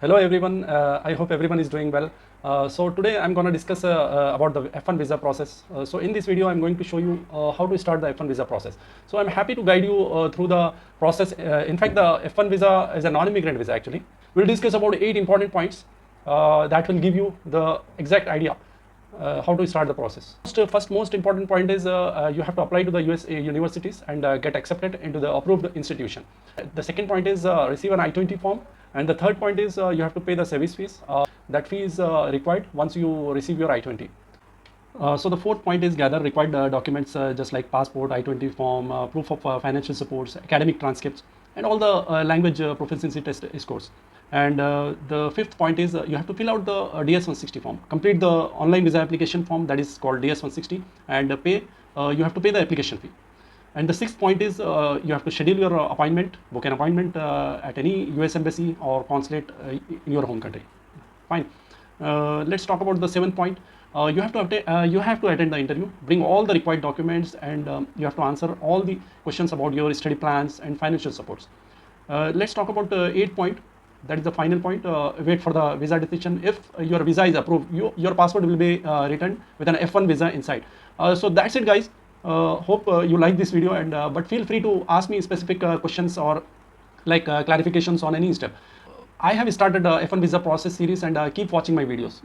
Hello everyone, I hope everyone is doing well. So today I'm going to discuss about the F1 visa process. So in this video I'm going to show you how to start the F1 visa process. So I'm happy to guide you through the process. In fact, the F1 visa is a non-immigrant visa actually. We'll discuss about 8 important points that will give you the exact idea how to start the process. First most important point is you have to apply to the US universities and get accepted into the approved institution. The second point is receive an I-20 form, and the third point is you have to pay the service fees. That fee is required once you receive your I-20. So the fourth point is gather required documents just like passport, I-20 form, proof of financial supports, academic transcripts, and all the language proficiency test scores. And the fifth point is you have to fill out the DS-160 form, complete the online visa application form that is called DS-160, and you have to pay the application fee. And the sixth point is you have to schedule your appointment, book an appointment at any US embassy or consulate in your home country. Fine. Let's talk about the seventh point. You have to attend the interview, bring all the required documents, and you have to answer all the questions about your study plans and financial supports. Let's talk about the eighth point. That is the final point. Wait for the visa decision. If your visa is approved, your passport will be returned with an F1 visa inside. So that's it, guys. Hope you like this video, and but feel free to ask me specific questions or like clarifications on any step. I have started a F1 visa process series, and keep watching my videos.